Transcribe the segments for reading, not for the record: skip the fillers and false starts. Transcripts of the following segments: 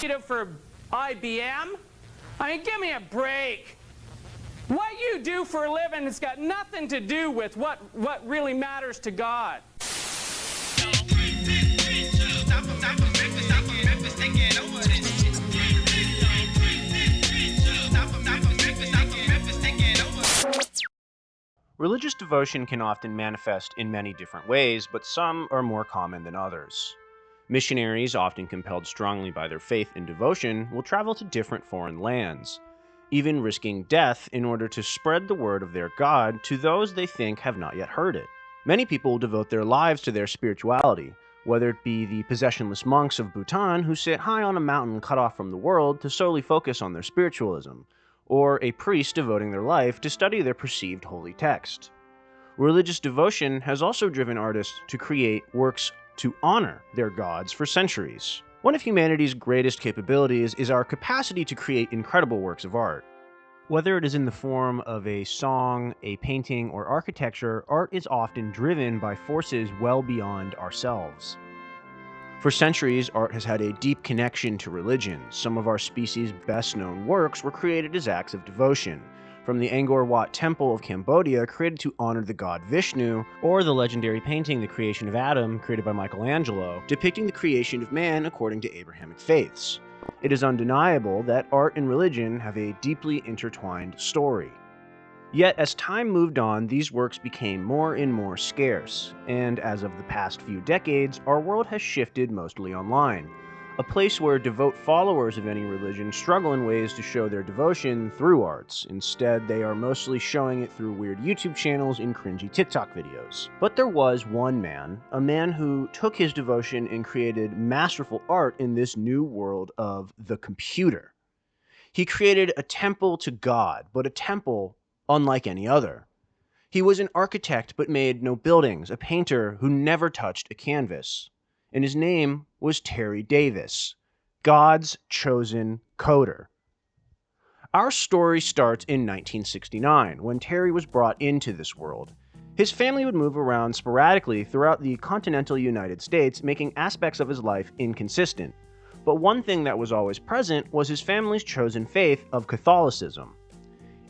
For IBM? I mean, give me a break. What you do for a living has got nothing to do with what really matters to God. Religious devotion can often manifest in many different ways, but some are more common than others. Missionaries, often compelled strongly by their faith and devotion, will travel to different foreign lands, even risking death in order to spread the word of their God to those they think have not yet heard it. Many people devote their lives to their spirituality, whether it be the possessionless monks of Bhutan who sit high on a mountain cut off from the world to solely focus on their spiritualism, or a priest devoting their life to study their perceived holy text. Religious devotion has also driven artists to create works to honor their gods for centuries. One of humanity's greatest capabilities is our capacity to create incredible works of art. Whether it is in the form of a song, a painting, or architecture, art is often driven by forces well beyond ourselves. For centuries, art has had a deep connection to religion. Some of our species' best-known works were created as acts of devotion, from the Angkor Wat Temple of Cambodia, created to honor the god Vishnu, or the legendary painting The Creation of Adam, created by Michelangelo, depicting the creation of man according to Abrahamic faiths. It is undeniable that art and religion have a deeply intertwined story. Yet, as time moved on, these works became more and more scarce, and as of the past few decades, our world has shifted mostly online, a place where devout followers of any religion struggle in ways to show their devotion through arts. Instead, they are mostly showing it through weird YouTube channels and cringy TikTok videos. But there was one man, a man who took his devotion and created masterful art in this new world of the computer. He created a temple to God, but a temple unlike any other. He was an architect but made no buildings, a painter who never touched a canvas. And his name was Terry Davis, God's chosen coder. Our story starts in 1969, when Terry was brought into this world. His family would move around sporadically throughout the continental United States, making aspects of his life inconsistent. But one thing that was always present was his family's chosen faith of Catholicism.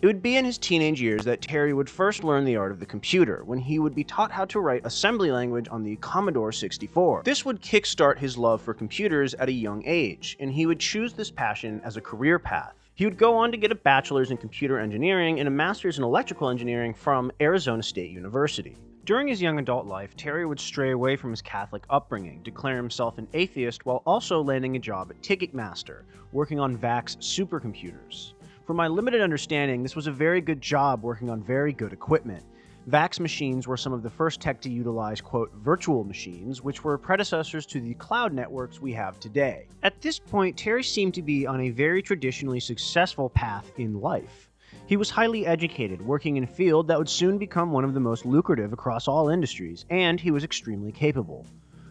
It would be in his teenage years that Terry would first learn the art of the computer, when he would be taught how to write assembly language on the Commodore 64. This would kickstart his love for computers at a young age, and he would choose this passion as a career path. He would go on to get a bachelor's in computer engineering and a master's in electrical engineering from Arizona State University. During his young adult life, Terry would stray away from his Catholic upbringing, declare himself an atheist, while also landing a job at Ticketmaster, working on VAX supercomputers. From my limited understanding, this was a very good job working on very good equipment. VAX machines were some of the first tech to utilize, quote, virtual machines, which were predecessors to the cloud networks we have today. At this point, Terry seemed to be on a very traditionally successful path in life. He was highly educated, working in a field that would soon become one of the most lucrative across all industries, and he was extremely capable.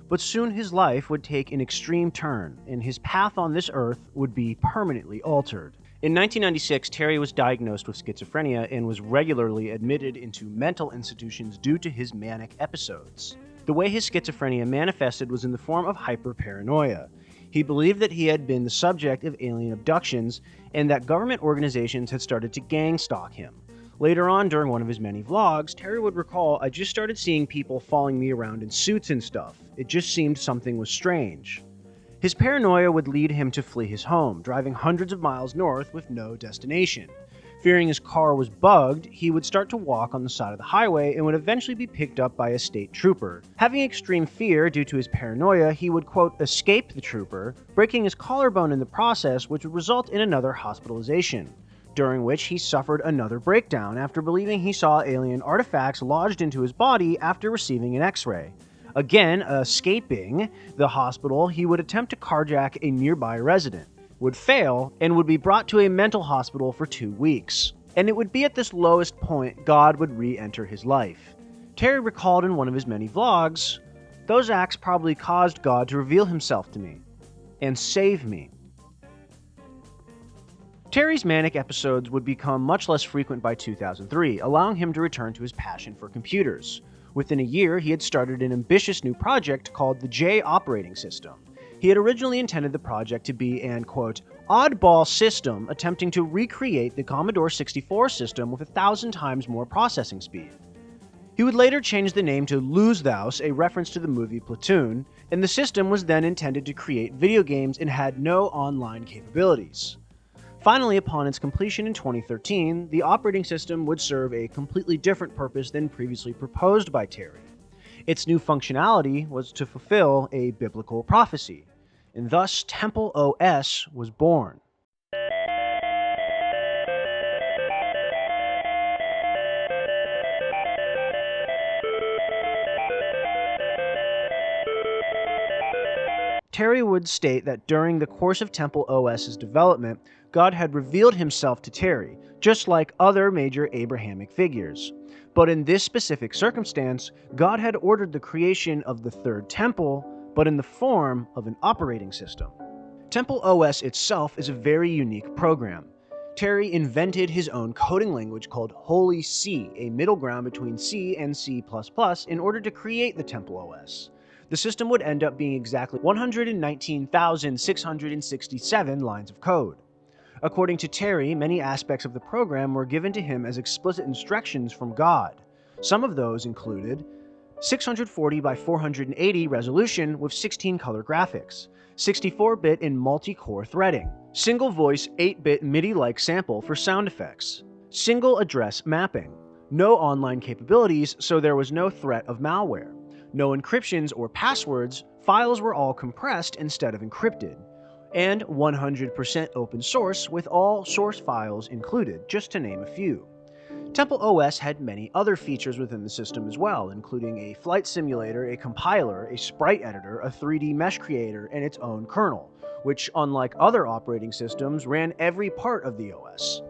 But soon his life would take an extreme turn, and his path on this earth would be permanently altered. In 1996, Terry was diagnosed with schizophrenia and was regularly admitted into mental institutions due to his manic episodes. The way his schizophrenia manifested was in the form of hyperparanoia. He believed that he had been the subject of alien abductions and that government organizations had started to gang stalk him. Later on, during one of his many vlogs, Terry would recall, "I just started seeing people following me around in suits and stuff. It just seemed something was strange." His paranoia would lead him to flee his home, driving hundreds of miles north with no destination. Fearing his car was bugged, he would start to walk on the side of the highway and would eventually be picked up by a state trooper. Having extreme fear due to his paranoia, he would, quote, escape the trooper, breaking his collarbone in the process, which would result in another hospitalization, during which he suffered another breakdown after believing he saw alien artifacts lodged into his body after receiving an X-ray. Again, escaping the hospital, he would attempt to carjack a nearby resident, would fail, and would be brought to a mental hospital for 2 weeks. And it would be at this lowest point God would re-enter his life. Terry recalled in one of his many vlogs, "Those acts probably caused God to reveal himself to me and save me." Terry's manic episodes would become much less frequent by 2003, allowing him to return to his passion for computers. Within a year, he had started an ambitious new project called the J operating system. He had originally intended the project to be an, quote, oddball system attempting to recreate the Commodore 64 system with 1,000 times more processing speed. He would later change the name to Lose Thous, a reference to the movie Platoon, and the system was then intended to create video games and had no online capabilities. Finally, upon its completion in 2013, the operating system would serve a completely different purpose than previously proposed by Terry. Its new functionality was to fulfill a biblical prophecy, and thus TempleOS was born. Terry would state that during the course of TempleOS's development, God had revealed himself to Terry, just like other major Abrahamic figures. But in this specific circumstance, God had ordered the creation of the third temple, but in the form of an operating system. TempleOS itself is a very unique program. Terry invented his own coding language called Holy C, a middle ground between C and C++, in order to create the TempleOS. The system would end up being exactly 119,667 lines of code. According to Terry, many aspects of the program were given to him as explicit instructions from God. Some of those included 640 by 480 resolution with 16-color graphics, 64-bit in multi-core threading, single-voice 8-bit MIDI-like sample for sound effects, single address mapping, no online capabilities, so there was no threat of malware, no encryptions or passwords, files were all compressed instead of encrypted, and 100% open source with all source files included, just to name a few. TempleOS had many other features within the system as well, including a flight simulator, a compiler, a sprite editor, a 3D mesh creator, and its own kernel, which, unlike other operating systems, ran every part of the OS.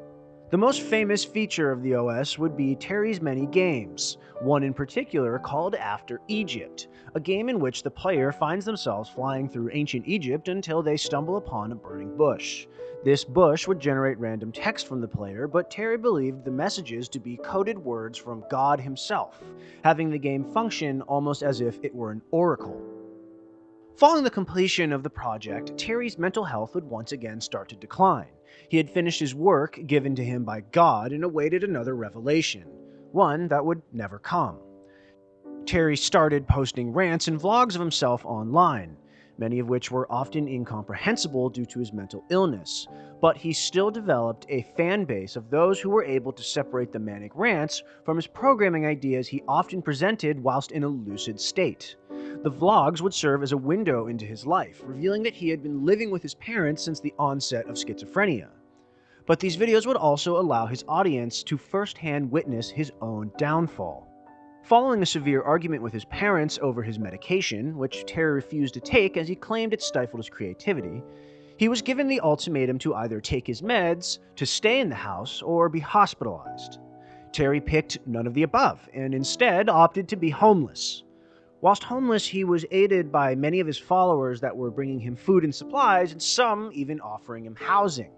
The most famous feature of the OS would be Terry's many games, one in particular called After Egypt, a game in which the player finds themselves flying through ancient Egypt until they stumble upon a burning bush. This bush would generate random text from the player, but Terry believed the messages to be coded words from God himself, having the game function almost as if it were an oracle. Following the completion of the project, Terry's mental health would once again start to decline. He had finished his work given to him by God and awaited another revelation, one that would never come. Terry started posting rants and vlogs of himself online, many of which were often incomprehensible due to his mental illness, but he still developed a fan base of those who were able to separate the manic rants from his programming ideas he often presented whilst in a lucid state. The vlogs would serve as a window into his life, revealing that he had been living with his parents since the onset of schizophrenia. But these videos would also allow his audience to firsthand witness his own downfall. Following a severe argument with his parents over his medication, which Terry refused to take as he claimed it stifled his creativity, he was given the ultimatum to either take his meds, to stay in the house, or be hospitalized. Terry picked none of the above, and instead opted to be homeless. Whilst homeless, he was aided by many of his followers that were bringing him food and supplies, and some even offering him housing,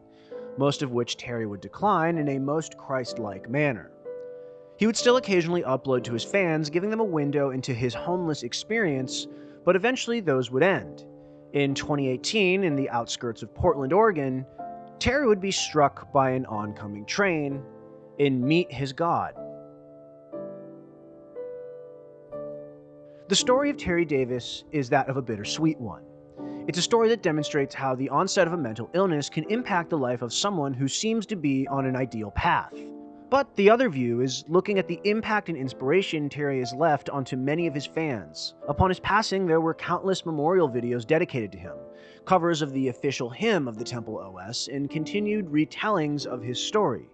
most of which Terry would decline in a most Christ-like manner. He would still occasionally upload to his fans, giving them a window into his homeless experience, but eventually those would end. In 2018, in the outskirts of Portland, Oregon, Terry would be struck by an oncoming train and meet his God. The story of Terry Davis is that of a bittersweet one. It's a story that demonstrates how the onset of a mental illness can impact the life of someone who seems to be on an ideal path. But the other view is looking at the impact and inspiration Terry has left onto many of his fans. Upon his passing, there were countless memorial videos dedicated to him, covers of the official hymn of the TempleOS, and continued retellings of his story.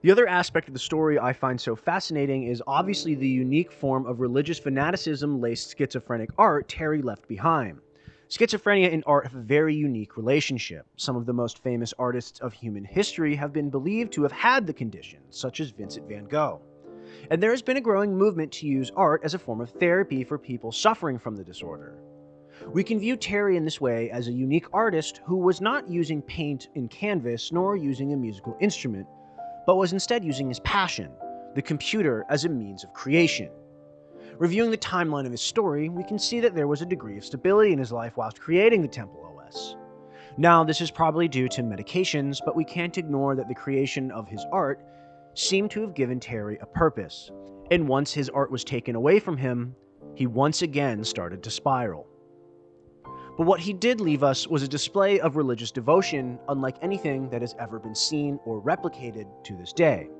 The other aspect of the story I find so fascinating is obviously the unique form of religious fanaticism-laced schizophrenic art Terry left behind. Schizophrenia and art have a very unique relationship. Some of the most famous artists of human history have been believed to have had the condition, such as Vincent van Gogh. And there has been a growing movement to use art as a form of therapy for people suffering from the disorder. We can view Terry in this way as a unique artist who was not using paint and canvas nor using a musical instrument, but was instead using his passion, the computer, as a means of creation. Reviewing the timeline of his story, we can see that there was a degree of stability in his life whilst creating the TempleOS. Now, this is probably due to medications, but we can't ignore that the creation of his art seemed to have given Terry a purpose, and once his art was taken away from him, he once again started to spiral. But what he did leave us was a display of religious devotion unlike anything that has ever been seen or replicated to this day.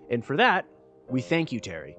And for that, we thank you, Terry.